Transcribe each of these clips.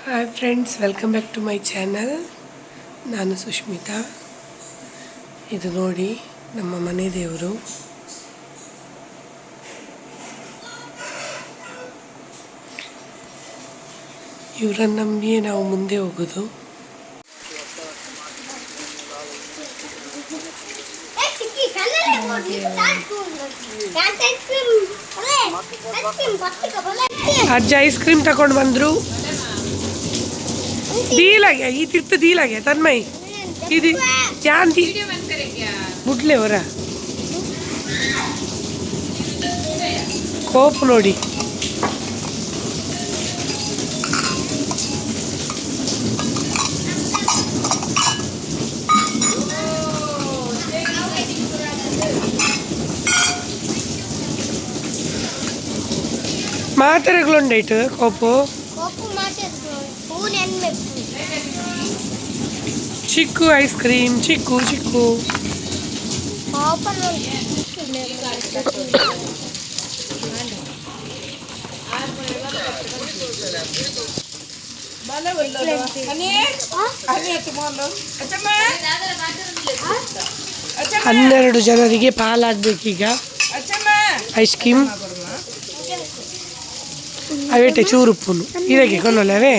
Hi friends, welcome back to my channel. ನಾನು ಸುಷ್ಮಿತಾ. ಇದು ನೋಡಿ ನಮ್ಮ ಮನೆ ದೇವರು. ಇವರನ್ನು ನಂಬಿಯೇ ನಾವು ಮುಂದೆ ಹೋಗೋದು. ಅಜ್ಜ ಐಸ್ ಕ್ರೀಮ್ ತಗೊಂಡು ಬಂದರು. ದೀಲಾಗೆ ಈ ತಿರ್ತ ದೀಲಾಗೆ ತನ್ಮೈ ಇದು ಯಾನ್ ಮುಟ್ಲೆ ಹೊರ ಕೋಪು ನೋಡಿ. ಮಾತ್ರೆಗಳುಂಡಾಯ್ತು ಕೋಪು ಚಿಕ್ಕು ಐಸ್ ಕ್ರೀಮ್ ಚಿಕ್ಕು ಚಿಕ್ಕು ಹನ್ನೆರಡು ಜನರಿಗೆ ಪಾಲಾಗಬೇಕೀಗ. ಐಸ್ ಕ್ರೀಮ್ ಅವೇಟೆ ಚೂರುಪ್ಪುನು ಇದಕ್ಕೆ ಕೊನೊಲ್ಲವೇ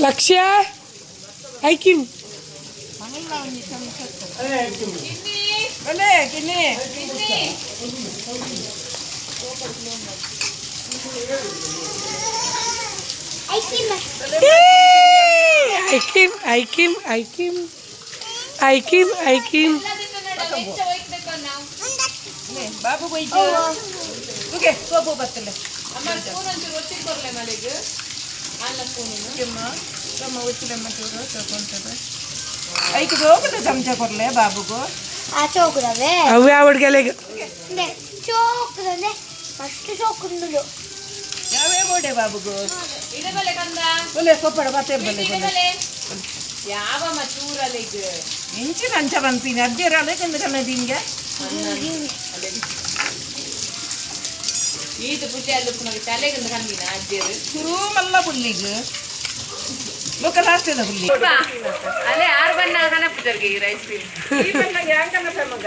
ಲಕ್ಷ್ಯ ಐಕಿಮ್ ಐಕಿಮ್ ಐಕಿಮ್ ಐಕಿಮ್ ಐಕಿಮ್ ಐಕಿಮ್ ಬಾಬು ಬೈತು ಓಕೆ ಕೋಪು ಬತ್ತಲೆ ಅಮ್ಮ ಫೋನ್ ಅಂತ ಒತ್ತಿ ಕೊರ್ಲೆ ಮಲೆಗೆ ಅಲ್ಲ ಫೋನ್ ಕೆಮ್ಮ ಕಮ್ಮ ಒತ್ತಿಲೆ ಮತ್ತೂರು ತಕೊಂತದ ಐದು ಹೋಗದ ಚಮಚ ಕೊರ್ಲೆ ಬಾಬುಗು ಆ ಚೋಕುರವೆ ಅವೇ ಅವಡ್ಗೆಲೆಗೆ ನೆ ಚೋಕುರನೆ ಫಸ್ಟ್ ಚೋಕುಂದು ಯಾವೇ ಬೋಡೆ ಬಾಬುಗು ಇಡಬಲೆ ಕಂದ ಒಲೆ ಕೊಪ್ಪಡ ಬತ್ತೆ ಬಲೆ ಯಾವ ಮಚೂರಲೆಗೆ ಇಂಚಿ ನಂಚ ಬಂತೀನಿ ಅಜ್ಜರಲೆ ಕಂದ ಕನ್ನದಿಂಗೆ ಈತ ಪುಟ್ಟಿ ಅಲ್ಲ ಪುನಗೆ ತಲೆಗೆ ಕಂದಿನ ಅಜ್ಜರು ಶುರು ಮಲ್ಲ ಪುಲ್ಲಿಗೆ ಲೋಕ ಲಾಸ್ಟ್ ಇದೆ ಪುಲ್ಲಿ ಅಲೆ ಆರ್ ಬಣ್ಣ ಕನಪುಜರ್ಗೆ ಈ ಐಸ್ ಕ್ರೀಮ್ ಈ ಬಣ್ಣಗೆ ಹ್ಯಾಂಗ ಕನಪ ಮಗ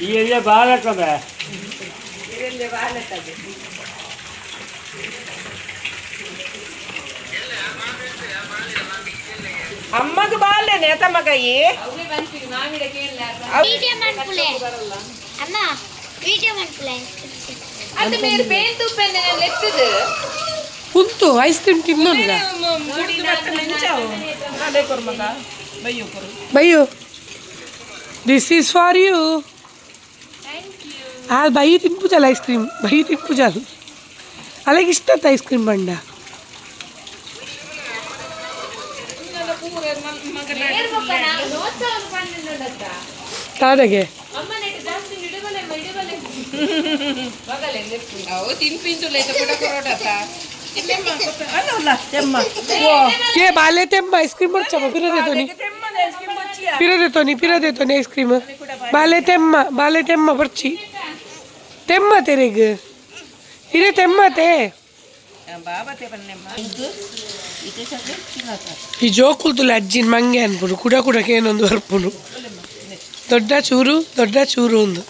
ಈ ಎಲ್ಲ ಬಾಲಕದ ಇದೆಲ್ಲ ಬಾಲಕದ ಅಮ್ಮಗ ಬಾಲ್ಯನೆ ಅತ ಮಗ ಈ ಅವೇ ಬಂತಿಗೆ ಮಾವಿಡಕ್ಕೆ ಇಲ್ಲ ವಿಡಿಯೋ ಮಾಡ್ಕೊಳ್ಳೆ ಅಮ್ಮ ವಿಡಿಯೋ ಮಾಡ್ಕೊಳ್ಳೆ ಅದು ಮೇರೆ ಪೇನ್ ತುಪ್ಪನೆ ಲೆತ್ತದು ಕುಂತು ಐಸ್ ಕ್ರೀಮ್ ತಿನ್ನೋಲ್ಲ ನೋಡಿ ನಿಂಚಾವು ನಾಳೆ ಕೊರ ಮಗ ಬಯ್ಯೋ ಕೊರ ಬಯ್ಯೋ this is for you thank you ಆ ಬಯ್ಯ ತಿನ್ಪುಜಲ್ಲ ಐಸ್ ಕ್ರೀಮ್ ಬಯ್ಯ ತಿನ್ಪುಜಲ್ಲ ಅಲ್ಲಿಗೆ ಇಷ್ಟ ಐಸ್ ಕ್ರೀಮ್ ಬಂಡ ತಾಡಗೆ ಬಾಲೆ ತೆಮ್ಮ ಐಸ್ ಕ್ರೀಮ್ ಬರ್ಚಮ್ಮ ಪಿರದೇತೋನಿ ಐಸ್ ಕ್ರೀಮ್ ಬಾಲೆ ತೆಮ್ಮ ಬರ್ಚಿ ತೆಮ್ಮ ತೆರೆಗ್ ಇರೇ ತೆಮ್ಮತೆ ಈ ಜೋಕುಲ್ತುಲ್ಲ ಅಜ್ಜಿನ ಮಂಗೆ ಅನ್ಬಿಡು ಕುಡಕ್ಕೆ ಏನೊಂದು ಬರ್ಪುಡು ದೊಡ್ಡ ಚೂರು ಒಂದು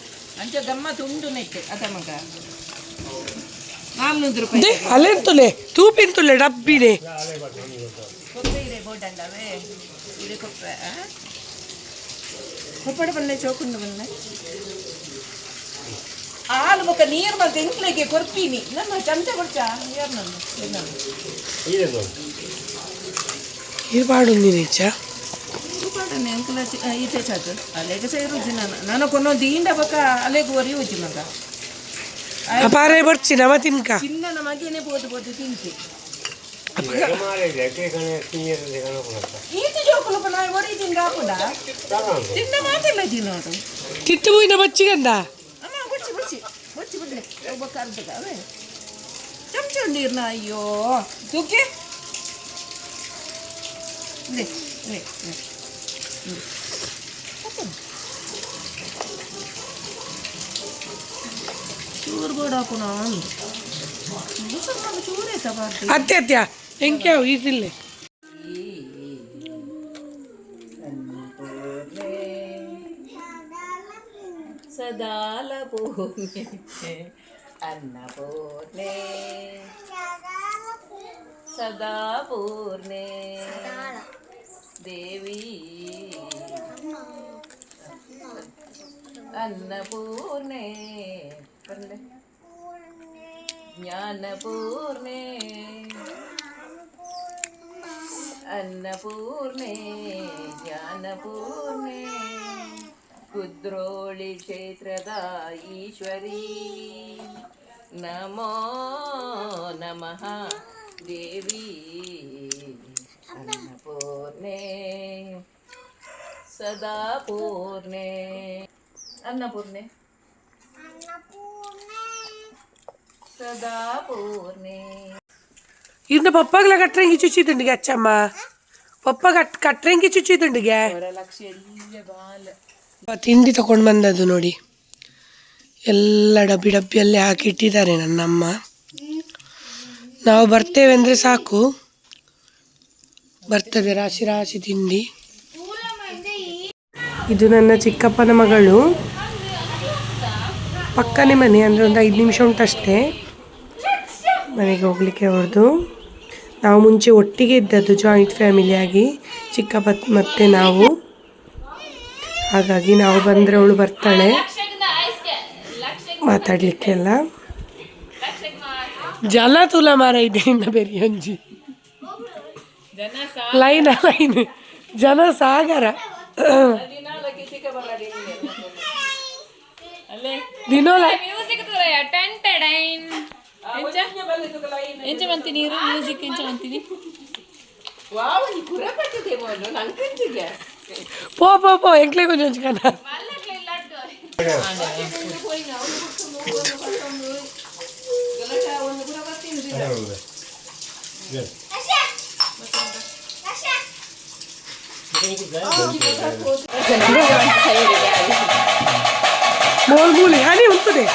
ಅಲ್ಲೆಂತುಲೆ ತೂಪಿಂತುಲೆ ಡಬ್ಬಿದೆ ಹಾಲು ಮುಖ ನೀರು ಮತ್ತೆ ಇಂಕ್ಲೆಗೆ ಕೊರ್ತೀನಿ ನನ್ನ ಚಮಚ ಕೊಡ್ಚ ಇರ್ಬಾಡು ನೀನೇಚ ಅಂಕಲ ಈಚೆ ಚಾಚು ಅಲೆಗೆ ಸೇರುಜಿ ನಾನು ಕೊನ್ನೊಂದು ಇಂಡ ಬಕ್ಕ ಅಲೆಗೆ ಒರಿ ಉಜ್ಜಿ ಮಗ ಅಪಾರೆ ಬರ್ಚಿ ನಮ ತಿನ್ಕ ಚಿನ್ನ ಮಗೇನೆ ಬೋದು ತಿಂತಿ ಈತಿ ಜೋಕುಲು ಪನ ಒರಿ ತಿಂಗ ಆಪುಡ ಚಿನ್ನ ಮಾತಿಲ್ಲ ಜಿ ನೋಡು ತಿತ್ತು ಬೂಯಿನ ಬಚ್ಚಿಗಂದ ಅಮ್ಮ ಬಚ್ಚಿ ಬಿಡ್ಲೆ ಒಬ್ಬ ಅರ್ಧಗ ಅವೇ ಚಮಚ ನೀರ್ನ ಅಯ್ಯೋ ತುಕ್ಕೆ ಚೂರು ಬೋರ್ಡ್ ಹಾಕೋಣ ಸ್ವಲ್ಪ ಚೂರೇ ತಗೊಳ್ತಿ ಅತ್ತೆ ಅತ್ಯ ಹೆಂಗೆ ಈಸಿಲ್ಲ ಸದಾಲ ಪೂರ್ಣೆ ಅನ್ನಪೂರ್ಣೆ ಸದಾ ಪೂರ್ಣೆ ದೇವಿ ಅನ್ನಪೂರ್ಣೆ ಜ್ಞಾನಪೂರ್ಣೆ ಅನ್ನಪೂರ್ಣೆ ಜ್ಞಾನಪೂರ್ಣೆ ಕುದ್ರೋಳಿ ಕ್ಷೇತ್ರದ ಈಶ್ವರಿ ನಮೋ ನಮಃ ದೇವಿ ಅನ್ನಪೂರ್ಣೆ ಸದಾ ಪೂರ್ಣೆ ಅನ್ನಪೂರ್ಣೆ ಸದಾ ಪೂರ್ಣೆ ಇನ್ನು ಪಪ್ಪಗಲ ಕಟ್ರಂಗಿ ಚುಚ್ಚಿದುಂಡಿಗೆ ಅಚ್ಚಮ್ಮ ಪಪ್ಪ ಕಟ್ರಂಗಿ ಚುಚ್ಚಿದುಂಡಿಗೆ ತಿಂಡಿ ತಗೊಂಡು ಬಂದದ್ದು ನೋಡಿ ಎಲ್ಲ ಡಬ್ಬಿ ಡಬ್ಬಿಯಲ್ಲೇ ಹಾಕಿ ಇಟ್ಟಿದ್ದಾರೆ ನನ್ನಮ್ಮ ನಾವು ಬರ್ತೇವೆ ಅಂದರೆ ಸಾಕು ಬರ್ತದೆ ರಾಶಿ ರಾಶಿ ತಿಂಡಿ ಇದು ನನ್ನ ಚಿಕ್ಕಪ್ಪನ ಮಗಳು ಪಕ್ಕನೇ ಮನೆ ಅಂದರೆ ಒಂದು 5 ನಿಮಿಷ ಉಂಟಷ್ಟೇ ಮನೆಗೆ ಹೋಗ್ಲಿಕ್ಕೆ ಅವ್ರದ್ದು ನಾವು ಮುಂಚೆ ಒಟ್ಟಿಗೆ ಇದ್ದದ್ದು ಜಾಯಿಂಟ್ ಫ್ಯಾಮಿಲಿಯಾಗಿ ಚಿಕ್ಕಪ್ಪ ಮತ್ತು ನಾವು ಹಾಗಾಗಿ ನಾವು ಬಂದರೆ ಅವಳು ಬರ್ತಾಳೆ ಮಾತಾಡಲಿಕ್ಕೆಲ್ಲ ಜನ ತುಲ ಮಾರ ಇದೆ ಇನ್ನು ಬೇರೆ ಅಂಜಿ ಲೈನ್ ಜನ ಸಾಗರ ದಿನೋಲ ಎಂಚ ಬಂತೀನಿ ಮ್ಯೂಸಿಕ್ ಎಂಚ ಬಂತೀನಿ ಪೋ ಎಂಕ್ಲೆ ಕೊಂಚ ಹಂಚ್ಕಣ ಮೂಲಿ ಹನಿ ಉಂಟದೆ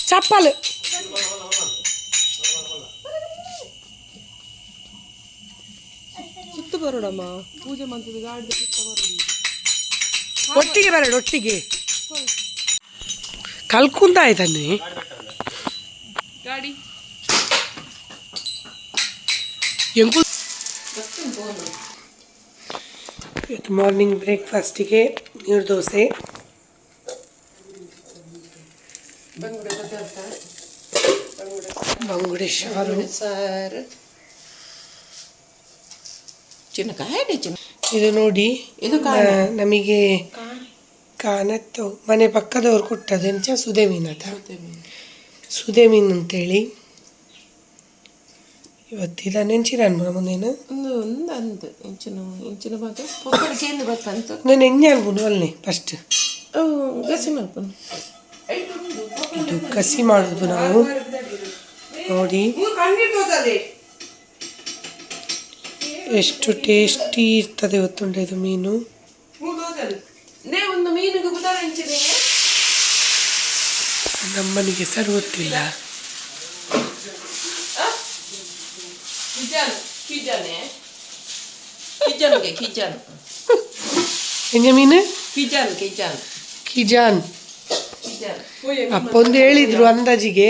ಚಪ್ಪಲ್ ಸುತ್ತ ಬರೋಡಮ್ಮ ಪೂಜೆ ಮಾಡ್ತಿದ್ದು ಗಾಡಿ ಸುತ್ತ ಬರೋದು ಒಟ್ಟಿಗೆ ಬರೋಣ ಒಟ್ಟಿಗೆ ಕಲ್ಕುಂದ ಆಯ್ತನ್ನಿ ಗಾಡಿ ಎಂಕು ಇವತ್ತು ಮಾರ್ನಿಂಗ್ ಬ್ರೇಕ್ಫಾಸ್ಟಿಗೆ ನೀರು ದೋಸೆ ಬಂಗುಡೆ ಸಾರು ಇದು ನೋಡಿ ಇದು ನಮಗೆ ಕಾಣತ್ತು ಮನೆ ಪಕ್ಕದವ್ರು ಕೊಟ್ಟದ್ದು ಎಂಚ ಸುದೆ ಮೀನದ ಸುದೆ ಮೀನು ಅಂತೇಳಿ ಇವತ್ತಿದ ನೆಂಚಿನ ಮುಂದೇನು ನಾನು ಹೆಂಗೆ ಅನ್ಬೋದು ಅಲ್ಲೇ ಫಸ್ಟ್ ಇದು ಕಸಿ ಮಾಡೋದು ನಾವು ನೋಡಿ ಎಷ್ಟು ಟೇಸ್ಟಿ ಇರ್ತದೆ ಗೊತ್ತುಂಟು ಇದು ಮೀನು ನಮ್ಮನಿಗೆ ಸರ್ ಗೊತ್ತಿಲ್ಲ ಎಂಜ ಮೀನು ಕಿಜಾನ್ ಅಪ್ಪೊಂದು ಹೇಳಿದ್ರು ಅಂದಾಜಿಗೆ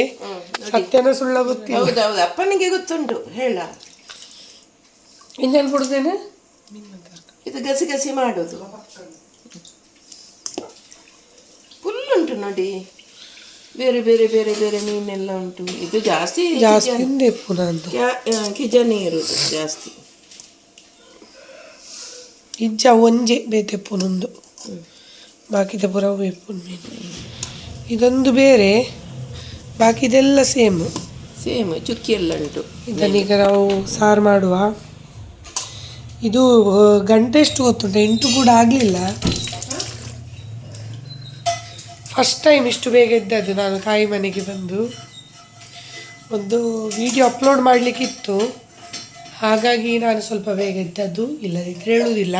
ಸತ್ಯನ ಸುಳ್ಳ ಗೊತ್ತಿಲ್ಲ ಹೌದೌದು ಅಪ್ಪನಿಗೆ ಗೊತ್ತುಂಟು ಹೇಳ ಇನ್ನೇನು ಕೊಡ್ತೇನೆ ಇದು ಗಸಿ ಗಸಿ ಮಾಡೋದು ಫುಲ್ ಉಂಟು ನೋಡಿ ಬೇರೆ ಬೇರೆ ಬೇರೆ ಬೇರೆ ಮೀನೆಲ್ಲ ಉಂಟು ಇದು ಜಾಸ್ತಿ ಕಿಜಾನಿ ಇರುವುದು ಜಾಸ್ತಿ ಇಜ್ಜ ಒಂಜೆ ಬೇತೆಪ್ಪುನೊಂದು ಬಾಕಿದ ಪುರ ಬೇಪುನ್ ಮೀನು ಇದೊಂದು ಬೇರೆ ಬಾಕಿದೆಲ್ಲ ಸೇಮ್ ಚುಕ್ಕಿ ಎಲ್ಲ ಉಂಟು ಇದನ್ನೀಗ ನಾವು ಸಾರು ಮಾಡುವ ಇದು ಗಂಟೆ ಎಷ್ಟು ಗೊತ್ತುಂಟು 8 ಕೂಡ ಆಗಲಿಲ್ಲ ಫಸ್ಟ್ ಟೈಮ್ ಇಷ್ಟು ಬೇಗ ಇದ್ದದ್ದು ನಾನು ತಾಯಿ ಮನೆಗೆ ಬಂದು ಒಂದು ವಿಡಿಯೋ ಅಪ್ಲೋಡ್ ಮಾಡಲಿಕ್ಕಿತ್ತು ಹಾಗಾಗಿ ನಾನು ಸ್ವಲ್ಪ ಬೇಗ ಇದ್ದದ್ದು ಇಲ್ಲದಿದ್ದರೆ ಹೇಳುವುದಿಲ್ಲ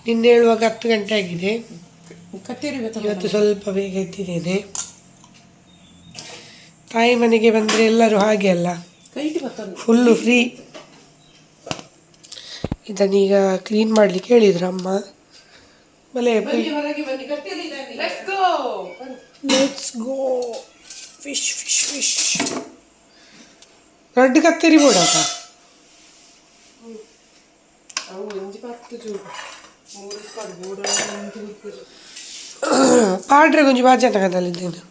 ನಿನ್ನೆ ಹೇಳುವಾಗ 10 ಗಂಟೆ ಆಗಿದೆ ಇವತ್ತು ಸ್ವಲ್ಪ ಬೇಗ ಎದ್ದಿದ್ದೇನೆ ತಾಯಿ ಮನೆಗೆ ಬಂದರೆ ಎಲ್ಲರೂ ಹಾಗೆ ಅಲ್ಲ ಫುಲ್ಲು ಫ್ರೀ ಇದನ್ನೀಗ ಕ್ಲೀನ್ ಮಾಡಲಿಕ್ಕೆ ಹೇಳಿದ್ರು ಅಮ್ಮ let's go fish fish fish ರಡ್ಡು ಕತ್ತೇರಿ ಬೋಡಾತ ಪಾಡ್ರೆ ಕೊಂಚ ಬಾಜನಕದಲ್ಲಿದ್ದೇನೆ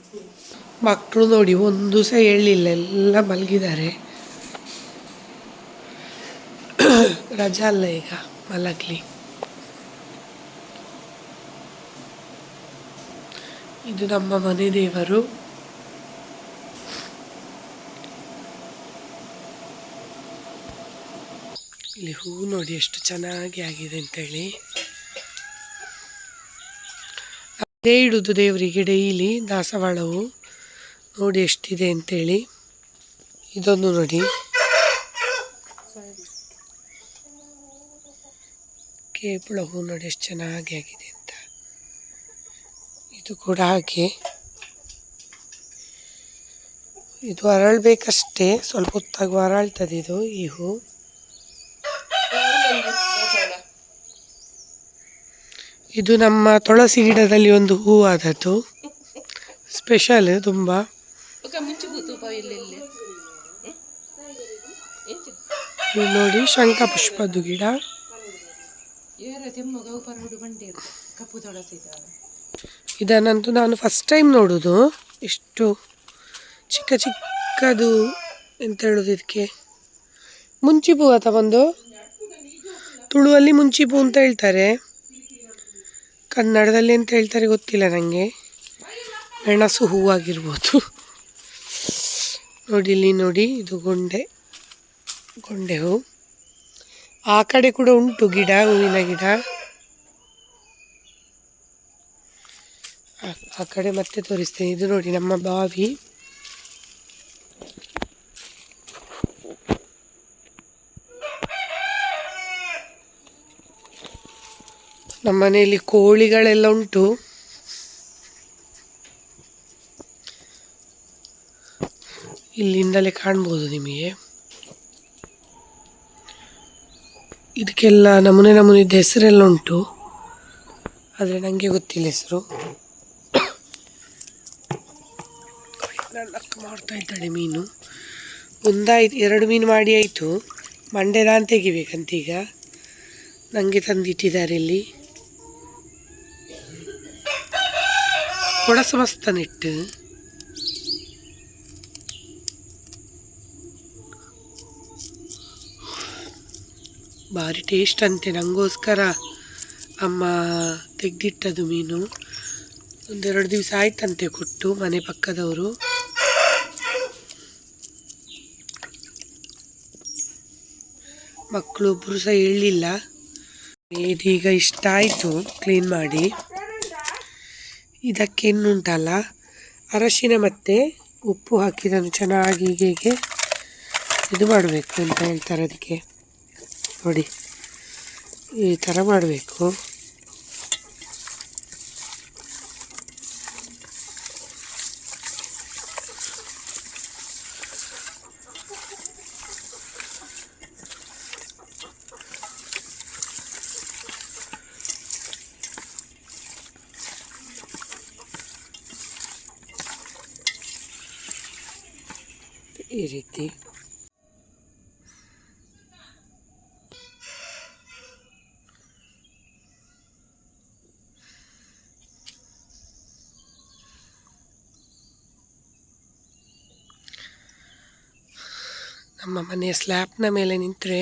ಮಕ್ಕಳು ನೋಡಿ ಒಂದು ಸಹ ಹೇಳಿಲ್ಲ ಎಲ್ಲ ಮಲಗಿದ್ದಾರೆ ರಜಾ ಅಲ್ಲ ಈಗ ಮಲಗಲಿ ಇದು ನಮ್ಮ ಮನೆ ದೇವರು ಇಲ್ಲಿ ಹೂ ನೋಡಿ ಎಷ್ಟು ಚೆನ್ನಾಗಿ ಆಗಿದೆ ಅಂತೇಳಿ ಅದೇ ಇಡುದು ದೇವರಿಗೆ ಡೈಲಿ ದಾಸವಾಳವು ನೋಡಿ ಎಷ್ಟಿದೆ ಅಂತೇಳಿ ಇದೊಂದು ನೋಡಿ ಕೇಪುಳ ಹೂ ನೋಡಿ ಎಷ್ಟು ಚೆನ್ನಾಗಿ ಆಗಿದೆ ಅಂತ ಇದು ಕೂಡ ಹಾಗೆ ಇದು ಅರಳಬೇಕಷ್ಟೇ ಸ್ವಲ್ಪ ಹೊತ್ತಾಗಿ ಅರಳ್ತದೆ ಇದು ಈ ಹೂ ಇದು ನಮ್ಮ ತುಳಸಿ ಗಿಡದಲ್ಲಿ ಒಂದು ಹೂ ಆದದ್ದು ಸ್ಪೆಷಲ್ ತುಂಬ ಇದು ನೋಡಿ ಶಂಖ ಪುಷ್ಪದ್ದು ಗಿಡ ಇದನ್ನಂತೂ ನಾನು ಫಸ್ಟ್ ಟೈಮ್ ನೋಡೋದು ಇಷ್ಟು ಚಿಕ್ಕ ಚಿಕ್ಕದು ಎಂತ ಹೇಳೋದು ಇದಕ್ಕೆ ಮುಂಚಿಪೂ ಅಥವಾ ಒಂದು ತುಳುವಲ್ಲಿ ಮುಂಚಿಪೂ ಅಂತ ಹೇಳ್ತಾರೆ ಕನ್ನಡದಲ್ಲಿ ಅಂತ ಹೇಳ್ತಾರೆ ಗೊತ್ತಿಲ್ಲ ನನಗೆ ಮೆಣಸು ಹೂವಾಗಿರ್ಬೋದು ನೋಡಿ ಇಲ್ಲಿ ನೋಡಿ ಇದು ಗೊಂಡೆ ಹೂ ಆ ಕಡೆ ಕೂಡ ಉಂಟು ಗಿಡ ಹೂವಿನ ಗಿಡ ಆ ಕಡೆ ಮತ್ತೆ ತೋರಿಸ್ತೇನೆ ಇದು ನೋಡಿ ನಮ್ಮ ಬಾವಿ ನಮ್ಮ ಮನೆಯಲ್ಲಿ ಕೋಳಿಗಳೆಲ್ಲ ಉಂಟು. ಇಲ್ಲಿಂದಲೇ ಕಾಣ್ಬೋದು ನಿಮಗೆ. ಇದಕ್ಕೆಲ್ಲ ನಮೂನೆ ನಮೂನಿದ್ದ ಹೆಸರೆಲ್ಲ ಉಂಟು, ಆದರೆ ನನಗೆ ಗೊತ್ತಿಲ್ಲ ಹೆಸರು. ಮಾಡ್ತಾ ಇದ್ದಾಳೆ ಮೀನು. ಒಂದಾಯ್ತು, 2 ಮೀನು ಮಾಡಿ ಆಯಿತು. ಮಂಡೆ ನಾನು ತೆಗಿಬೇಕಂತೀಗ. ನನಗೆ ತಂದಿಟ್ಟಿದ್ದಾರೆ ಇಲ್ಲಿ. ಕೊಡಸ ಮಸ್ತನಿಟ್ಟು ಭಾರಿ ಟೇಸ್ಟ್ ಅಂತೆ. ನನಗೋಸ್ಕರ ಅಮ್ಮ ತೆಗೆದಿಟ್ಟದು ಮೀನು. 1-2 ದಿವಸ ಆಯ್ತಂತೆ ಕೊಟ್ಟು, ಮನೆ ಪಕ್ಕದವರು. ಮಕ್ಕಳು ಒಬ್ಬರು ಸಹ ಹೇಳಲಿಲ್ಲ. ಇದೀಗ ಇಷ್ಟ ಆಯಿತು ಕ್ಲೀನ್ ಮಾಡಿ. ಇದಕ್ಕೆ ಇನ್ನುಂಟಲ್ಲ, ಅರಶಿನ ಮತ್ತು ಉಪ್ಪು ಹಾಕಿದನ್ನು ಚೆನ್ನಾಗಿ ಹೀಗೆ ಇದು ಮಾಡಬೇಕು ಅಂತ ಹೇಳ್ತಾರೆ. ಅದಕ್ಕೆ ನೋಡಿ, ಈ ಥರ ಮಾಡಬೇಕು. ಈ ರೀತಿ ನಮ್ಮ ಮನೆಯ ಸ್ಲ್ಯಾಬ್ನ ಮೇಲೆ ನಿಂತರೆ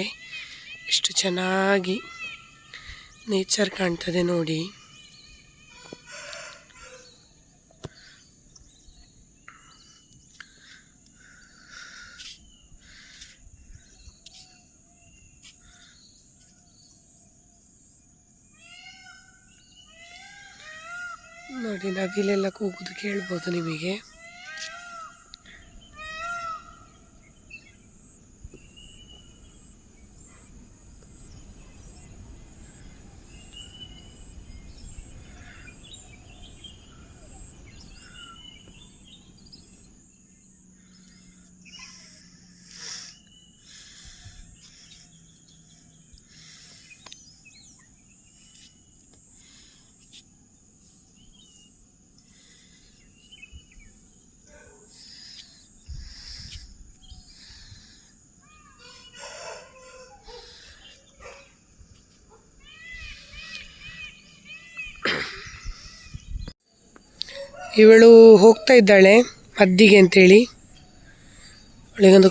ಎಷ್ಟು ಚೆನ್ನಾಗಿ ನೇಚರ್ ಕಾಣ್ತದೆ ನೋಡಿ. ನೋಡಿ, ನವಿಲೆಲ್ಲ ಕೂಗುದು ಕೇಳ್ಬೋದು ನಿಮಗೆ. ಇವಳು ಹೋಗ್ತಾ ಇದ್ದಾಳೆ ಮದ್ದಿಗೆ ಅಂತೇಳಿ. ಅವಳಿಗೊಂದು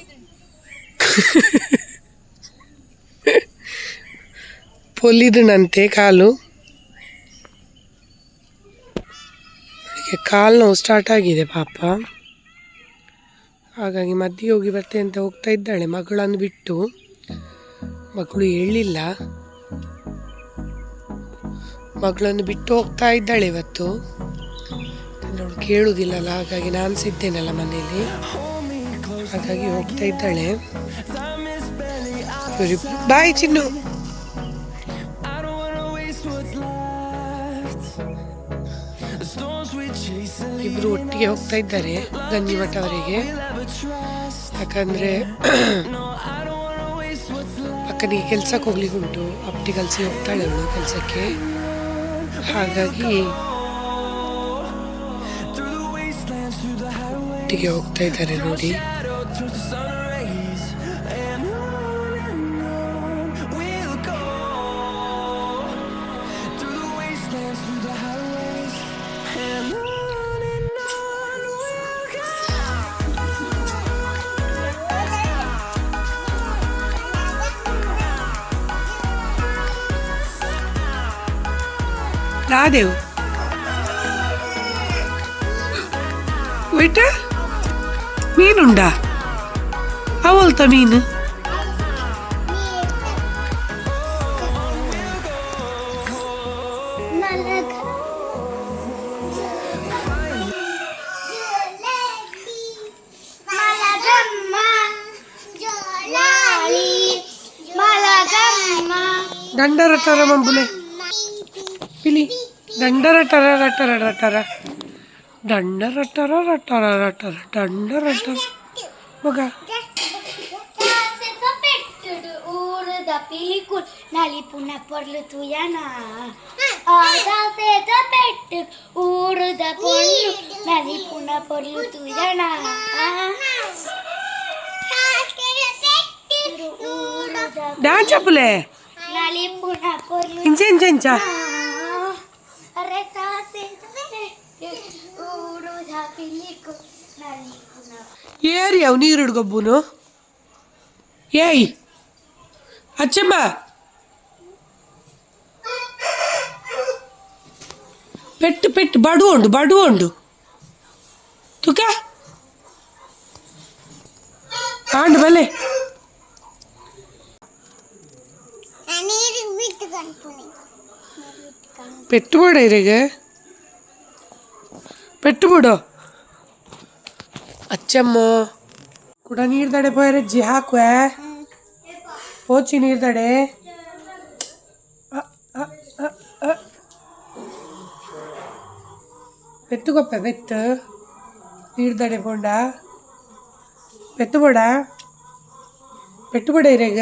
ಪೊಲಿದನಂತೆ ಕಾಲು. ಅವಳಿಗೆ ಕಾಲು ನೋವು ಸ್ಟಾರ್ಟ್ ಆಗಿದೆ ಪಾಪ. ಹಾಗಾಗಿ ಮದ್ದಿಗೆ ಹೋಗಿ ಬರ್ತೇನೆ ಅಂತ ಹೋಗ್ತಾ ಇದ್ದಾಳೆ ಮಗಳನ್ನು ಬಿಟ್ಟು. ಮಗಳು ಹೇಳಲಿಲ್ಲ, ಮಗಳನ್ನು ಬಿಟ್ಟು ಹೋಗ್ತಾ ಇದ್ದಾಳೆ ಇವತ್ತು. ಅವಳು ಕೇಳುವುದಿಲ್ಲಲ್ಲ, ಹಾಗಾಗಿ ನಾನು ಸಿದ್ದೇನಲ್ಲ ಮನೆಯಲ್ಲಿ, ಹಾಗಾಗಿ ಹೋಗ್ತಾ ಇದ್ದಾಳೆ. ಬಾಯ್ ಚಿನ್ನು. ಇಬ್ರು ಒಟ್ಟಿಗೆ ಹೋಗ್ತಾ ಇದ್ದಾರೆ ಗಂಜಿಮಠವರೆಗೆ. ಯಾಕಂದ್ರೆ ಅಕ್ಕನಿಗೆ ಕೆಲ್ಸಕ್ಕೆ ಹೋಗ್ಲಿಕ್ಕೆ ಉಂಟು, ಆಪ್ಟಿಕಲ್ಸಿಗೆ ಹೋಗ್ತಾಳೆ ಅವಳು ಕೆಲಸಕ್ಕೆ. ಹಾಗಾಗಿ ಒಟ್ಟಿಗೆ ಹೋಗ್ತಾ ಇದ್ದಾರೆ ನೋಡಿ. ರಾದೇವ್ ಬೇಟ ಮೀನುಂಡಾ? ಅವಲ್ತ ಮೀನು ದಂಡರ ತರ ಮಂಬುಲೆ ಪಿಲಿ ದಂಡರ ಟರ ರಟರ ರಟರ ದಂಡರ ಟರ ರಟರ ರಟರ ದಂಡರ ಟರ ಮಗ Pilicul Nali pune porlu tu yana Ada seda pettu Urda porlu Nali pune porlu tu yana dance చెప్పులే Nali pune porlu ఇంచెంచెంచా Areta seda pettu Urda pilicul Nali pune ఏరియావు నీరుడు గబ్బును ఏయ్ అచ్చమ్మ పెట్టు పెట్టు బడు వండు తుక ఆండు భలే పెట్టుబడు ఇరగ పెట్టుబడు ಅಚ್ಚಮ್ಮ ಕೂಡ ನೀರ್ದಡೆ ಪೋಯರಜ್ಜಿ ಹಾಕುವೆ ಪೋಚಿ ನೀರ್ದಡೆ ಬೆತ್ತುಗೊಪ್ಪೆ ಬೆತ್ತು ನೀರ್ದಡೆ ಪೋಂಡ ಬೆತ್ತುಬೋಡ పెట్టుబడి ఇరేగ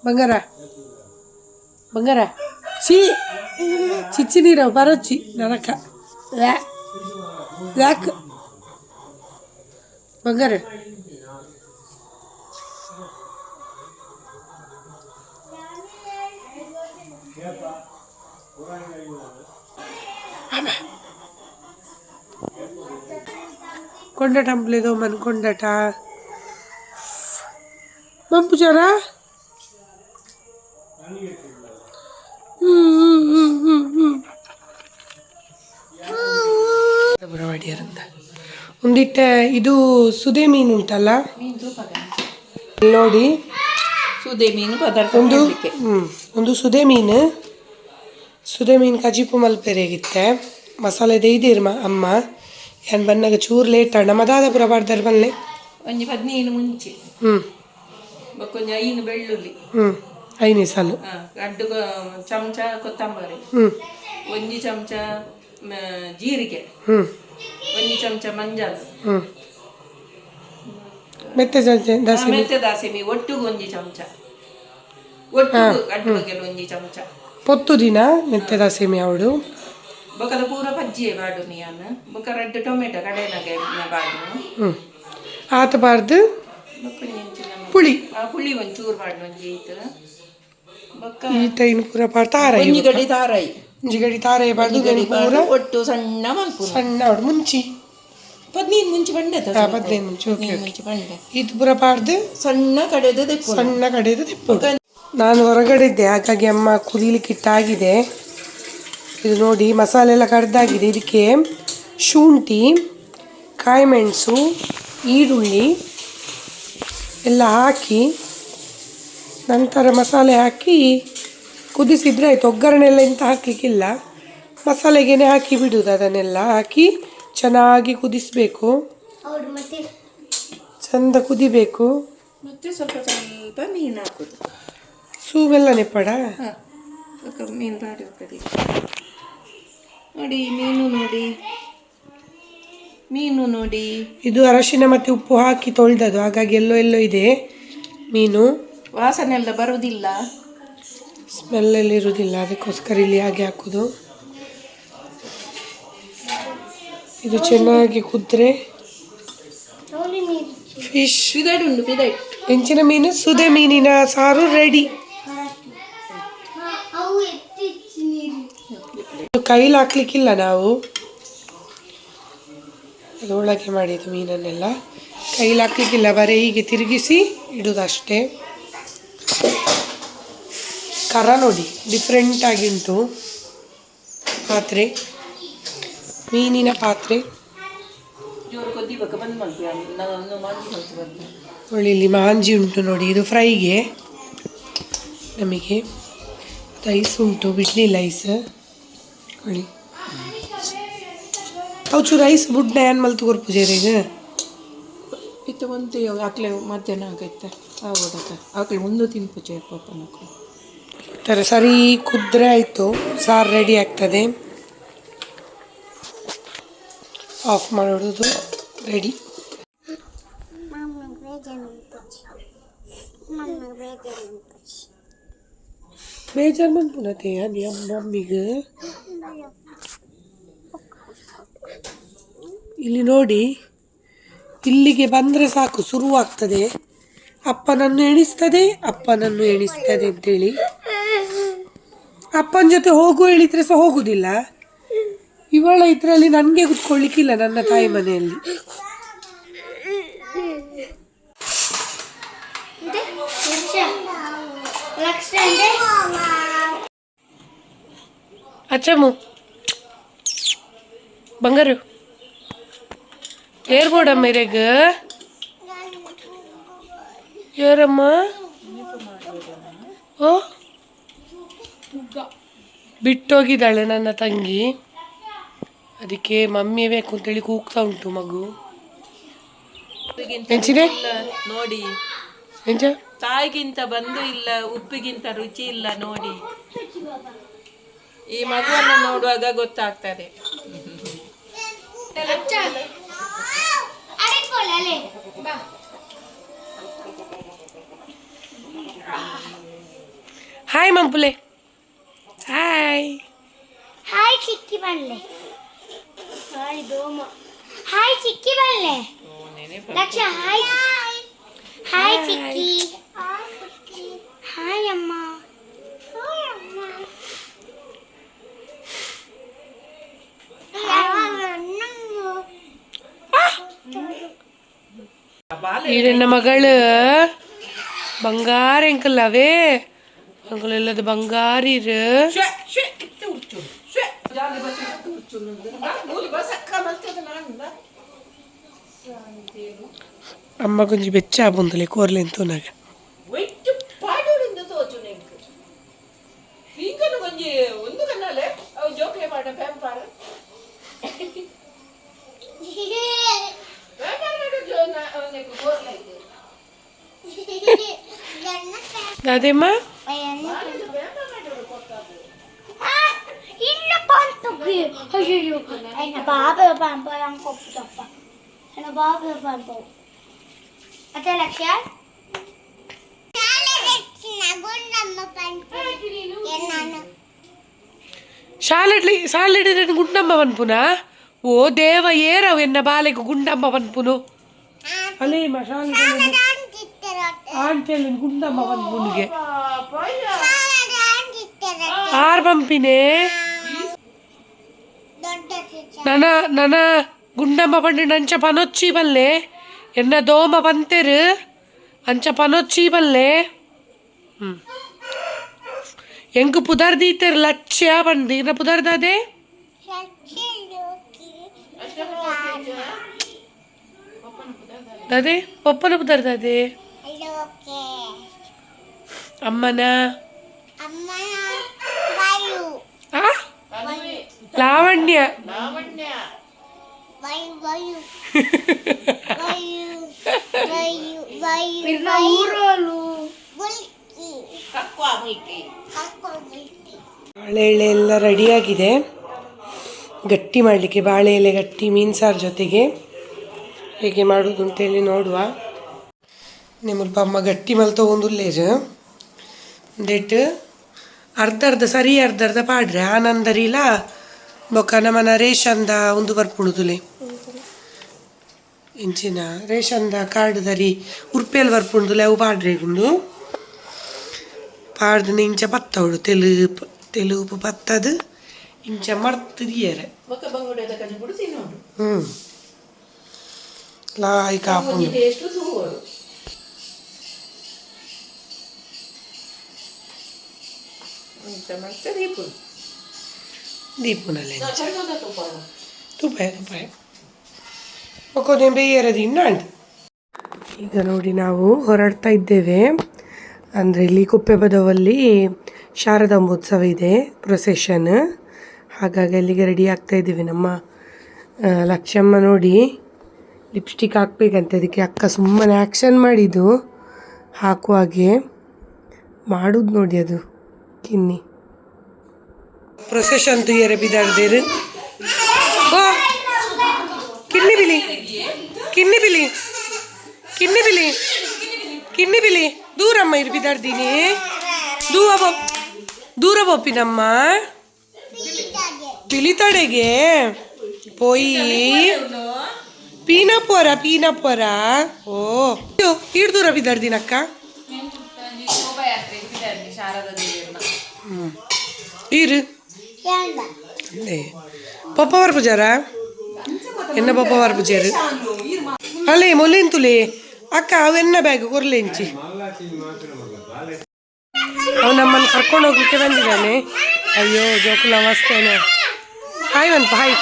బంగార చిచ్చి నీరు పరొచ్చి నరక వ్యాక్ బంగారు కొండట అంపలేదో మన కొండట పంపుచారా ಒಂದಿಟ್ಟ ಇದು ಸುದೆ ಮೀನು ಉಂಟಲ್ಲ ನೋಡಿ ಸುದೆ ಮೀನು ಪದಾರ್ಥ ಒಂದು ಸುದೆ ಮೀನು ಕಜಿಪು ಮಲ್ಪೆರೆಗಿತ್ತೆ ಮಸಾಲೆ ದೈದಿರ್ಮ ಅಮ್ಮ ಏನು ಬನ್ನಾಗ ಚೂರು ಲೇಟ್ ನಮ್ಮದಾದ ಪುರ ಬಾರ್ದಾರ ಬಲ್ಲೆ ಒಂಜಿ 15 ಮುಂಚೆ ಕೊಂಚ 5 ಬೆಳ್ಳುಳ್ಳಿ 5 ಸಾಲು ಅಡ್ಡು ಚಮಚ ಕೊತ್ತಂಬರಿ ಒಂಜಿ ಚಮಚ ಜೀರಿಗೆ ಒಂಜಿ ಚಮಚ ಮಂಜಾಲ ಮೆತ್ತೆ ದಾಸಿಮಿ ಒಟ್ಟಿಗೆ ಒಂಜಿ ಚಮಚ ಒಟ್ಟಿಗೆ ಅಡ್ಡು ಬಗೆಲು ಒಂಜಿ ಚಮಚ ಪೊತ್ತು ದಿನ ಮೆತ್ತೆ ದಾಸಿಮಿ ಅವಡು ಬೊಕದ ಪೂರ ಪಜ್ಜಿಯೇ ಬಾಡು ನೀನು ಬೊಕ ರೆಡ್ ಟೊಮೆಟೊ ಕಡೆನಾಗೆ ಬಾಡು ಆತ ಬಾರ್ದು ಪುಳಿ ಪುಳಿ ಒಂಚೂರು ಬಾಡು ಒಂಜಿ ಈತ ಇನ್ನು ಪೂರ ಪಾರ್ ತಾರಾಯಿ ಒಂಜಿ ಗಡಿ ತಾರಾಯಿ ಬಾರ್ದು ಪೂರ ಒಟ್ಟು ಸಣ್ಣ ಮಲ್ಪು ಸಣ್ಣ ಅವಡು ಮುಂಚಿ 15 ಮುಂಚೆ ಬಂಡೆ 15 ಮುಂಚೆ ಓಕೆ ಬಂಡೆ ಇದು ಪೂರ ಪಾರ್ದು ಸಣ್ಣ ಕಡೆದು ತೆಪ್ಪು ನಾನು ಹೊರಗಡೆ ಇದ್ದೆ ಹಾಗಾಗಿ ಅಮ್ಮ ಕುದಿಲಿಕ್ಕೆ ಇಟ್ಟಾಗಿದೆ ಇದು ನೋಡಿ ಮಸಾಲೆ ಎಲ್ಲ ಕಡ್ದಾಗಿದೆ ಇದಕ್ಕೆ ಶುಂಠಿ ಕಾಯಿ ಮೆಣಸು ಈರುಳ್ಳಿ ಎಲ್ಲ ಹಾಕಿ ನಂತರ ಮಸಾಲೆ ಹಾಕಿ ಕುದಿಸಿದ್ರೆ ಆಯ್ತು ಒಗ್ಗರಣೆ ಎಲ್ಲ ಎಂತ ಹಾಕಲಿಕ್ಕಿಲ್ಲ ಮಸಾಲೆಗೇನೆ ಹಾಕಿ ಬಿಡುವುದು ಅದನ್ನೆಲ್ಲ ಹಾಕಿ ಚೆನ್ನಾಗಿ ಕುದಿಸಬೇಕು ಚಂದ ಕುದಿಬೇಕು ಮತ್ತೆ ಸ್ವಲ್ಪ ಮೀನು ಹಾಕೋದು ಸೂವೆಲ್ಲ ನೆಪ್ಪಡ ಮೀನು ಬಾಡಿ ಮೀನು ನೋಡಿ ಇದು ಅರಶಿನ ಮತ್ತು ಉಪ್ಪು ಹಾಕಿ ತೊಳೆದದು ಹಾಗಾಗಿ ಎಲ್ಲೋ ಇದೆ ಮೀನು ವಾಸನೆ ಎಲ್ಲ ಬರುವುದಿಲ್ಲ ಸ್ಮೆಲ್ಲೆಲ್ಲ ಇರುವುದಿಲ್ಲ ಅದಕ್ಕೋಸ್ಕರ ಇಲ್ಲಿ ಹಾಗೆ ಹಾಕೋದು ಇದು ಚೆನ್ನಾಗಿ ಕುದ್ರೆ ಫಿಶ್ ಹೆಂಚಿನ ಮೀನು ಸುದೆ ಮೀನಿನ ಸಾರು ರೆಡಿ ಕೈಲಿ ಹಾಕ್ಲಿಕ್ಕಿಲ್ಲ ನಾವು ಅದರೊಳಗೆ ಮಾಡಿದ್ದು ಮೀನನ್ನೆಲ್ಲ ಕೈಲಿ ಹಾಕ್ಲಿಕ್ಕಿಲ್ಲ ಬರೀ ಹೀಗೆ ತಿರುಗಿಸಿ ಇಡುವುದಷ್ಟೇ ಕರ ನೋಡಿ ಡಿಫ್ರೆಂಟ್ ಆಗಿ ಉಂಟು ಪಾತ್ರೆ ಮೀನಿನ ಪಾತ್ರೆ ನೋಡಿ ಇಲ್ಲಿ ಮಾಂಜಿ ಉಂಟು ನೋಡಿ ಇದು ಫ್ರೈಗೆ ನಮಗೆ ಐಸ್ ಉಂಟು ಬಿಡ್ಲಿಲ್ಲ ಐಸ್ ನೋಡಿ ಅವು ಚೂರು ಐಸ್ ಬುಡ್ನ ಏನು ಮಲ್ತು ಕೊರ್ಪುಜೇರಿಗೆ ಇತ್ತು ಒಂದು ಆಕಲೆ ಮಧ್ಯಾಹ್ನ ಆಗೈತೆ ಆಗೋದಕ್ಕೆ ಆಕಲೆ ಒಂದು ತಿನ್ಪುಜೆ ಪಾಪ ನಕ್ಕು ಈ ಥರ ಸರಿ ಕುದ್ರೆ ಆಯಿತು, ಸಾರು ರೆಡಿ ಆಗ್ತದೆ. ಆಫ್ ಮಾಡೋದು ರೆಡಿ. ಬೇಜಾರು ಬಂದ್ಬಿಡತ್ತೆ ಮಮ್ಮಿಗೆ. ಇಲ್ಲಿ ನೋಡಿ, ಇಲ್ಲಿಗೆ ಬಂದರೆ ಸಾಕು ಶುರುವಾಗ್ತದೆ. ಅಪ್ಪನನ್ನು ಎಣಿಸ್ತದೆ ಅಂತೇಳಿ. ಅಪ್ಪನ ಜೊತೆ ಹೋಗು ಹೇಳಿದ್ರೆ ಸಹ ಹೋಗುದಿಲ್ಲ. ಇವಳ ಇದರಲ್ಲಿ ನನಗೆ ಕುತ್ಕೊಳ್ಳಿಕ್ಕಿಲ್ಲ ನನ್ನ ತಾಯಿ ಮನೆಯಲ್ಲಿ. ಅಚ್ಚಮ್ಮು ಬಂಗಾರು ಏರ್ಬೋಡಮ್ಮ ಇರೇಗ ಯಾರಮ್ಮ ಓ ಬಿಟ್ಟೋಗಿದ್ದಾಳೆ ನನ್ನ ತಂಗಿ. ಅದಕ್ಕೆ ಮಮ್ಮಿ ಬೇಕು ಅಂತೇಳಿ ಕೂಗ್ತಾ ಉಂಟು ಮಗು. ಎಂಚಿದೆ ನೋಡಿ, ಎಂಚ ತಾಯಿಗಿಂತ ಬಂದು ಇಲ್ಲ, ಉಪ್ಪಿಗಿಂತ ರುಚಿ ಇಲ್ಲ ನೋಡಿ. ಈ ಮಗುವನ್ನು ನೋಡುವಾಗ ಗೊತ್ತಾಗ್ತದೆ. ಹಾಯ್ ಮಂಪುಲೆ. ಹಾಯ್ ಹಾಯ್ ಚಿಕ್ಕಿ ಬಲ್ಲೆ. ಹಾಯ್ ದೋಮ. ಹಾಯ್ ಚಿಕ್ಕಿ ಬಲ್ಲೆ. ಲಕ್ಷ ಹಾಯ್. ಹಾಯ್ ಚಿಕ್ಕಿ. ಹಾಯ್ ಅಮ್ಮ. ಈ ನನ್ನ ಮಗಳು ಬಂಗಾರ ಎಂಕಲ್ಲವೇ ಅಂಕಲೆಲ್ಲದು ಬಂಗಾರಿರು. ಅಮ್ಮ ಕೊಂಚ ಬೆಚ್ಚ ಬಂದಲೆ ಕೋರ್ಲೆ ಅಂತನಾಗ ಅದೇಮ್ಮ బాబు పంపడం కొప్పు తప్ప బాబు పంప అదే లక్ష్య ಶಾಲೆಡ್ಲಿ ಗುಂಡಮ್ಮ ಪನ್ಪುನ. ಓ ದೇವ ಏರವು ಎನ್ನ ಬಾಲೆಗೆ ಗುಂಡಮ್ಮ ಪನ್ಪುನು ಅಲೇ ಆಂಟೆಲ್ಲಿ ಗುಂಡಮ್ಮ ಪನ್ಪುನಿಗೆ ಆರ್ ಪಂಪಿನೇ ನನ್ನ ಗುಂಡಮ್ಮ ಪಂಡಿ ಅಂಚ ಪನೊಚ್ಚಿ ಬಲ್ಲೆ ಎನ್ನ ದೋಮ ಪಂತೆರು ಅಂಚ ಪನೊಚ್ಚಿ ಬಲ್ಲೆ. ಎಂಕು ಪುದರ್ದೀತೆರು ಲಕ್ಷ್ಯ ಬಂದು ಇನ್ನ ಪುದರ್ದದೆ ಅದೇ ಪಪ್ಪನ ಪುದರ್ದದೆ ಅಮ್ಮನ ಲಾವಣ್ಯ ಬಾಳೆ ಎಲೆ ಎಲ್ಲ ರೆಡಿಯಾಗಿದೆ. ಗಟ್ಟಿ ಮಾಡಲಿಕ್ಕೆ ಬಾಳೆ ಎಲೆ ಗಟ್ಟಿ ಮೀನು ಸಾರು ಜೊತೆಗೆ ಹೇಗೆ ಮಾಡೋದು ಅಂತೇಳಿ ನೋಡುವ. ನಿಮ್ಮಲ್ಪ ಅಮ್ಮ ಗಟ್ಟಿ ಮಲ್ ತೊಗೊಂಡುಲ್ಲೇರು ಡೇಟ್ ಅರ್ಧ ಸರಿ ಅರ್ಧ ಪಾಡ್ರೆ ಆನಂದರಿಲ್ಲ ಬೊಕ್ಕ ನಮ್ಮನ ರೇಷನ್ದ ಒಂದು ಬರ್ಪುಣುದುಲೆ ಇಂಚಿನ ರೇಷನ್ದ ಕಾರ್ಡ್ ದರಿ ಉರ್ಪೇಲ್ ಬರ್ಪುಣುದುಲೆ ಅವು ಪಾಡ್ರೆಗುಂಡು ಪಾಡ್ದು ಇಂಚ ಪತ್ತವಡು ತೆಲುಪು ಪತ್ತದು ಇಂಚ ಮರ್ತದಿಯರೆ ಲಾಯ್ ಕಾಪುಂಡು ದೀಪುನಲ್ಲೇ ತುಪ್ಪ ಒಕ್ಕೋದೇ ಬೇಯರದು ಇನ್ನಂಡು. ಈಗ ನೋಡಿ ನಾವು ಹೊರಡ್ತಾ ಇದ್ದೇವೆ. ಅಂದರೆ ಇಲ್ಲಿ ಕುಪ್ಪೆಬದವಲ್ಲಿ ಶಾರದಾಂಬೋತ್ಸವ ಇದೆ, ಪ್ರೊಸೆಷನ್. ಹಾಗಾಗಿ ಅಲ್ಲಿಗೆ ರೆಡಿ ಆಗ್ತಾ ಇದ್ದೀವಿ. ನಮ್ಮ ಲಕ್ಷ್ಯಮ್ಮ ನೋಡಿ ಲಿಪ್ಸ್ಟಿಕ್ ಹಾಕ್ಬೇಕಂತ, ಅದಕ್ಕೆ ಅಕ್ಕ ಸುಮ್ಮನೆ ಆ್ಯಕ್ಷನ್ ಮಾಡಿದ್ದು ಹಾಕುವಾಗೆ ಮಾಡೋದು ನೋಡಿ. ಅದು ಕಿನ್ನಿ ಪ್ರೊಸೆಷನ್ ತುಯ್ಯರೆ ಬಿದಾಡ್ದೇರು ಓ ಕಿನ್ನಿ ಬಿಲಿ ಕಿನ್ನಿ ಬಿಲಿ ಕಿನ್ನಿ ಬಿಲಿ ಕಿನ್ನಿ ಬಿಲಿ ದೂರಮ್ಮ ಇರು ಬಿದಾಡ್ದೀನಿ ದೂರ ಬೊಪ್ಪಿನಮ್ಮ ಬಿಳಿತಡೆಗೆ ಪೋಯಿ ಪೀನಪುರ ಓ ಈಡ್ ದೂರ ಬಿದ್ದಾಡ್ದಿನಕ್ಕ ಈರು ಪಪ್ಪವಾರ ಪೂಜಾರ ಎನ್ನ ಪಪ್ಪವಾರ ಪೂಜಾರು ಅಲ್ಲೇ ಮೊಲ್ಲೇನ್ ತುಲೆ ಅಕ್ಕ ಅವೆನ್ನ ಬ್ಯಾಗ್ ಕೊರ್ಲೆಂಚಿ ಅವ್ ನಮ್ಮನ್ನು ಕರ್ಕೊಂಡು ಹೋಗ್ಲಿಕ್ಕೆ ಬಂದಿದ್ದಾನೆ ಅಯ್ಯೋ ಜೋಕುಲ ಅವಸ್ಥೆನೆ ಹಾಯ್ ಅನ್ಪ ಹಾಯ್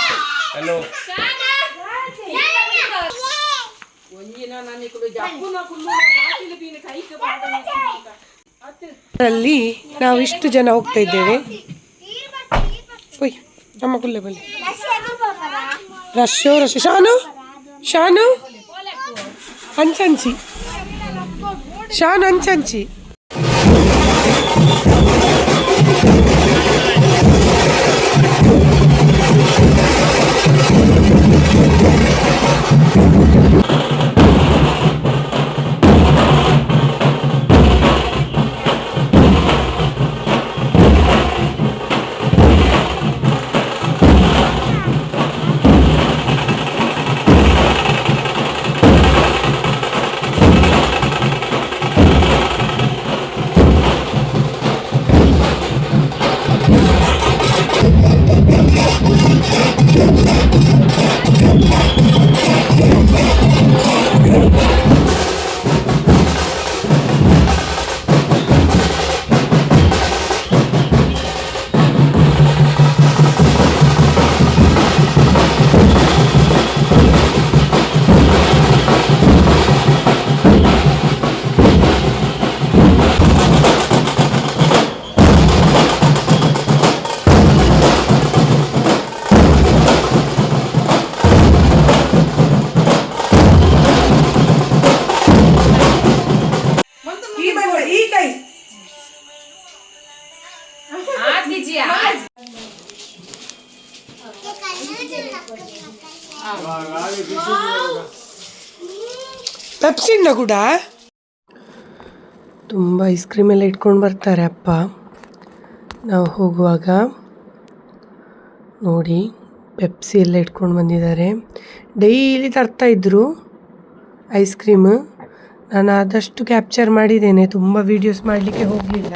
ಹಲೋ ಅಲ್ಲಿ ನಾವು ಇಷ್ಟು ಜನ ಹೋಗ್ತಾ ಇದ್ದೇವೆ ಒಯ್ ನಮ್ಮ ಕುಲ್ಲೆ ಬಲ್ಲಿ ರಶ್ಶೋ ಶಾನು ಅಂಚಂಚಿ ಶಾನು ಅಂಚಂಚಿ ಪೆಪ್ಸಿಂಡ ಕೂಡ ತುಂಬ ಐಸ್ ಕ್ರೀಮ್ ಎಲ್ಲ ಇಟ್ಕೊಂಡು ಬರ್ತಾರೆ ಅಪ್ಪ ನಾವು ಹೋಗುವಾಗ ನೋಡಿ ಪೆಪ್ಸಿ ಎಲ್ಲ ಇಟ್ಕೊಂಡು ಬಂದಿದ್ದಾರೆ ಡೈಲಿ ತರ್ತಾಯಿದ್ರು ಐಸ್ ಕ್ರೀಮ್ ನಾನು ಆದಷ್ಟು ಕ್ಯಾಪ್ಚರ್ ಮಾಡಿದ್ದೇನೆ ತುಂಬ ವೀಡಿಯೋಸ್ ಮಾಡಲಿಕ್ಕೆ ಹೋಗಲಿಲ್ಲ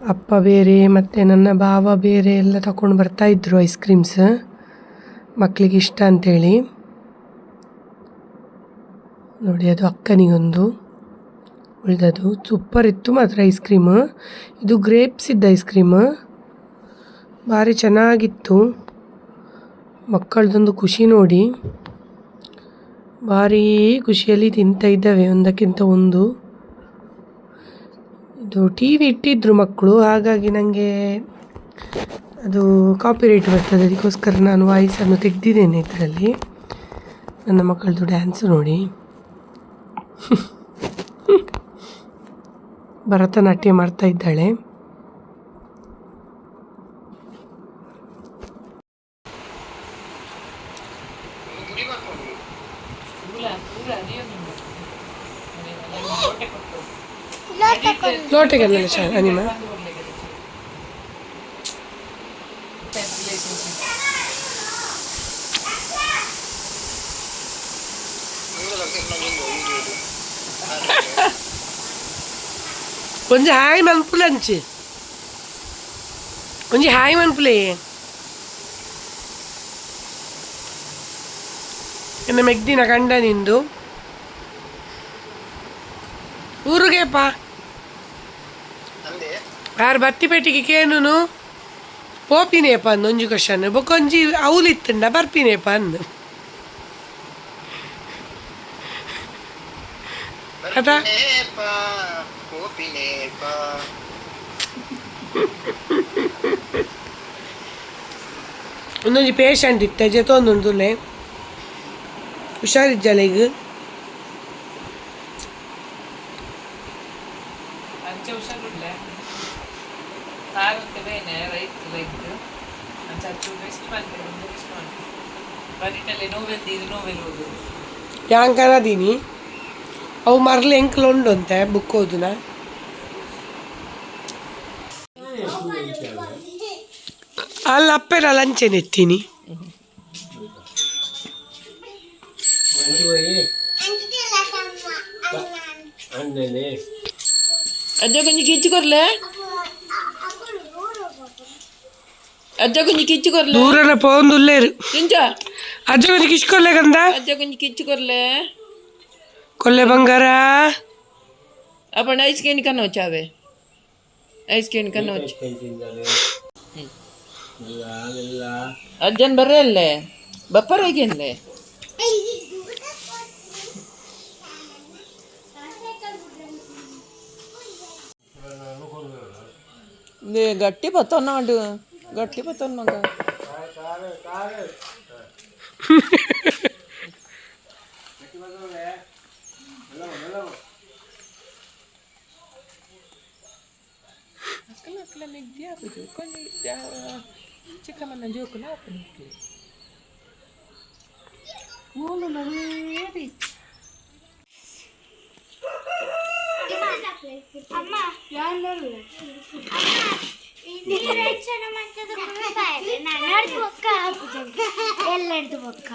ಅಪ್ಪ ಬೇರೆ ಮತ್ತು ನನ್ನ ಭಾವ ಬೇರೆ ಎಲ್ಲ ತಗೊಂಡು ಬರ್ತಾಯಿದ್ರು ಐಸ್ ಕ್ರೀಮ್ಸ್ ಮಕ್ಕಳಿಗೆ ಇಷ್ಟ ಅಂಥೇಳಿ ನೋಡಿ ಅದು ಅಕ್ಕನಿಗೊಂದು ಉಳಿದದು ಸೂಪರ್ ಇತ್ತು ಮಾತ್ರ ಐಸ್ ಕ್ರೀಮ್ ಇದು ಗ್ರೇಪ್ಸ್ ಇದ್ದ ಐಸ್ ಕ್ರೀಮ್ ಭಾರಿ ಚೆನ್ನಾಗಿತ್ತು ಮಕ್ಕಳದೊಂದು ಖುಷಿ ನೋಡಿ ಭಾರಿ ಖುಷಿಯಲ್ಲಿ ತಿಂತಾ ಇದ್ದಾವೆ ಒಂದಕ್ಕಿಂತ ಒಂದು ಇದು ಟಿ ವಿ ಇಟ್ಟಿದ್ರು ಮಕ್ಕಳು ಹಾಗಾಗಿ ನನಗೆ ಅದು ಕಾಪಿರೈಟ್ ಬರ್ತದೆ ಅದಕ್ಕೋಸ್ಕರ ನಾನು ವಾಯ್ಸನ್ನು ತೆಗೆದಿದ್ದೇನೆ ಇದರಲ್ಲಿ ನನ್ನ ಮಕ್ಕಳದು ಡ್ಯಾನ್ಸ್ ನೋಡಿ ಭರತನಾಟ್ಯ ಮಾಡ್ತಾ ಇದ್ದಾಳೆ ಲೋಟೆಗಲ್ಲ ಅನಿಮ ಒಂಜಿ ಹಾಯ್ ಮನ್ಪುಲಂಚಿ ಒಂಜಿ ಹಾಯ್ ಮನ್ಪುಲೆ ಎನ್ನ ಮೆಗ್ದಿನ ಕಂಡ ನಿಂದು ಊರುಗೇಪ ಯಾರು ಬತ್ತಿಪೆಟ್ಟಿಗೆ ಕೇನು ಪೋಪಿನೇಪ ಅಂದು ಒಂಜಿ ಕ್ವಶನ್ ಬೊಕೊಂಜಿ ಅವಲಿತ್ತಂಡ ಬರ್ಪಿನೇಪ ಅಂದು ಅದ ಒಂದೊಂದು ಪೇಷಂಟ್ ಇತ್ತ ಜೊತೊಂದುಲೆ ಹುಷಾರಿಜ್ಜಲ್ಲ ಈಗ ಹುಷಾರಿಲ್ಲ ಬರಲೆ ಕಾರುಂತೆ ಬೇನೆ ರೈಟ್ ಲೈಕ್ ಅಂಚು ರೆಸ್ಟ್ ಮಾಡ್ತೇವೆ ರೆಸ್ಟ್ ಮಾಡ್ತೇವೆ ಬರೀಟಲ್ಲಿ ನೋವೆಲ್ದು ಇದು ನೋವೆಲ್ಲ ಹೋಗುದು ಯಾಂಕನದೀನಿ ಅವು ಮರಳು ಎಂಕ್ಲು ಉಂಡು ಅಂತೆ ಬುಕ್ ಓದುನ ಅಲ್ಲಿ ಅಪ್ಪೆನ ಲಂಚೆನ ಎತ್ತೀನಿ ಅಜ್ಜ ಕೊಂಚ ಕಿಚ್ಚು ಕೊರ್ಲೆ ಅಜ್ಜ ಕೊಂಚ ಕಿಚ್ಚು ಕೊರ್ಲೆ ದೂರನ ಪೋಂದುಲ್ಲೇರು ತಿಂಚ ಅಜ್ಜ ಕೊಂಚ ಕಿಚ್ಕೊಲ್ಲೆ ಕಂದ ಅಜ್ಜ ಕೊಂಚ ಕಿಚ್ಚು ಕೊರ್ಲೆ ಕೊಲ್ಲೆ ಬಂಗಾರ आपण ಐಸ್ ಕೇಣಿ ಕನ್ನ ವಚಾವೆ ಐಸ್ ಕೇಣಿ ಕನ್ನ ವಚ ಅಜ್ಜನ್ ಬರ್ರೆ ಅಲ್ಲೇ ಬಪ್ಪರ ಹೇಗೆನ್ಲೆ ಗಟ್ಟಿ ಬತ್ತವನ್ನ ಮಾಡು ಗಟ್ಟಿ ಬತ್ತವನ್ ಮಗ ಚಿಕ್ಕಮ್ಮನ ಜೋಕುಲ ಅಮ್ಮ ನಾನು ಬೊಕ್ಕ ಎಲ್ಲರದು ಬೊಕ್ಕ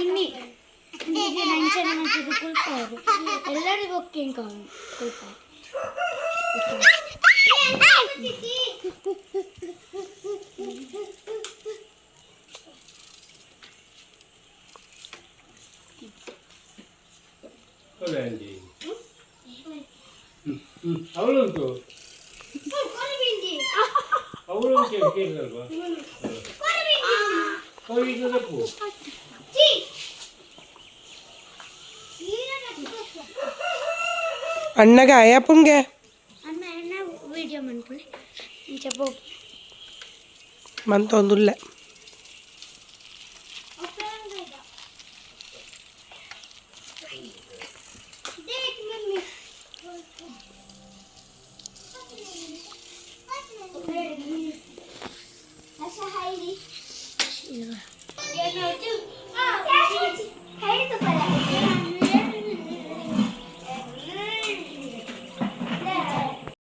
ಇನ್ನಿ ನಂಚನ ಮಂಚದ ಕುಲ್ಪಾರು ಎಲ್ಲರಿಗೂ ಬೊಕ್ಕ ಹಿಂಗ ಕುಲ್ಪಾರು ಅವಳುಂಟು ಅವಳು ಕೇಳಿದಲ್ವಾ ಅಣ್ಣಗೆ ಅಯ್ಯಪ್ಪಂಗೆ ಅಮ್ಮ ವಿಡಿಯೋ ಮಾಡ್ಕೊಳ್ಳಿ ಮಂತೊಂದುಲ್ಲೆ